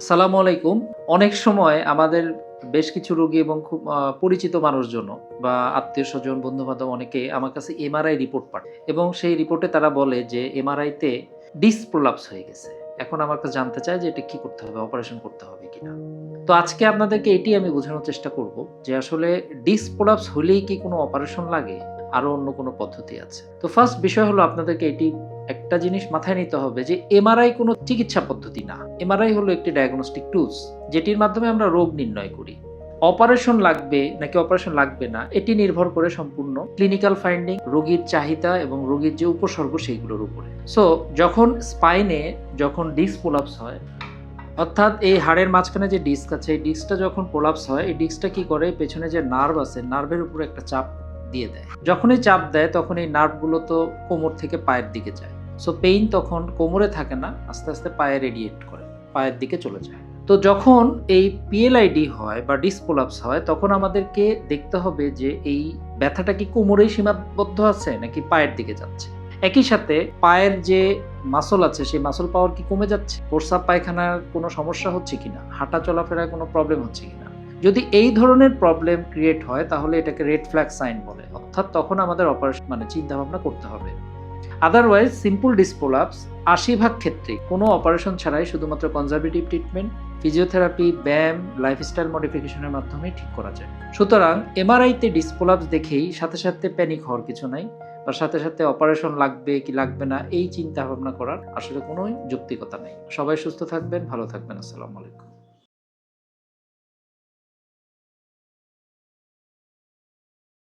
আসসালামু আলাইকুম। অনেক সময় আমাদের বেশ কিছু রোগী এবং খুব পরিচিত মানুষজনও বা আত্মীয়স্বজন, বন্ধু-বান্ধব অনেকে আমার কাছে এমআরআই রিপোর্ট পাঠায় এবং সেই রিপোর্টে তারা বলে যে এমআরআইতে ডিস্ক প্রোলাপস হয়ে গেছে। এখন আমার কাছে জানতে চায় যে এটা কি করতে হবে? অপারেশন করতে হবে কিনা? তো আজকে আপনাদেরকে এটি আমি বোঝানোর চেষ্টা করব যে আসলে ডিস্ক প্রোলাপস হলেই কি কোনো অপারেশন লাগে? আরো অন্য কোনো পদ্ধতি আছে? তো ফার্স্ট বিষয় হলো আপনাদেরকে এটি একটা জিনিস মাথায় নিতে হবে যে এমআরআই কোনো চিকিৎসা পদ্ধতি না। এমআরআই হলো একটি ডায়াগনস্টিক টুলস যেটির মাধ্যমে আমরা রোগ নির্ণয় করি। অপারেশন লাগবে নাকি অপারেশন লাগবে না এটি নির্ভর করে সম্পূর্ণ ক্লিনিক্যাল ফাইন্ডিং, রোগীর চাহিদা এবং রোগীর যে উপসর্গ সেইগুলোর উপরে। সো যখন স্পাইনে ডিস্ক প্রোলাপস হয়, অর্থাৎ এই হাড়ের মাঝখানে যে ডিস্ক আছে এই ডিস্কটা যখন প্রোলাপস হয় এই ডিস্কটা কি করে পেছনে যে নার্ভ আছে নার্ভের উপরে একটা চাপ দিয়ে দেয়। যখনই চাপ দেয় তখন এই নার্ভগুলো তো কোমর থেকে পায়ের দিকে যায়। সো পেইন তখন কোমরে থাকে না, আস্তে আস্তে পায়ে রেডিয়েট করে, পায়ের দিকে চলে যায়। তো যখন এই পিএলআইডি হয় বা ডিস্ক প্রোলাপস হয় তখন আমাদেরকে দেখতে হবে যে এই ব্যথাটা কি কোমরেই সীমাবদ্ধ আছে নাকি পায়ের দিকে যাচ্ছে। একই সাথে পায়ের যে মাসল আছে সেই মাসল পাওয়ার কি কমে যাচ্ছে, প্রস্রাব পায়খানার কোনো সমস্যা হচ্ছে কিনা, হাঁটা চলাফেরায় কোনো প্রবলেম হচ্ছে কিনা। যদি এই ধরনের প্রবলেম ক্রিয়েট হয় তাহলে এটাকে রেড ফ্ল্যাগ সাইন বলে, অর্থাৎ তখন আমাদের অপারেশন চিন্তা ভাবনা করতে হবে। আদারওয়াইজ সিম্পল ডিস্ক প্রোলাপস ৮০% ক্ষেত্রে কোনো অপারেশন ছাড়াই শুধুমাত্র কনজারভেটিভ ট্রিটমেন্ট, ফিজিওথেরাপি, ব্যায়াম, লাইফস্টাইল মডিফিকেশনের মাধ্যমে ঠিক করা যায়। সুতরাং এমআরআইতে ডিস্ক প্রোলাপস দেখেই সাথে সাথে প্যানিক হওয়ার কিছু নাই বা সাথে সাথে অপারেশন লাগবে কি লাগবে না এই চিন্তা ভাবনা করার আসলে কোনো যৌক্তিকতা নেই। সবাই সুস্থ থাকবেন, ভালো থাকবেন। আসসালামু আলাইকুম।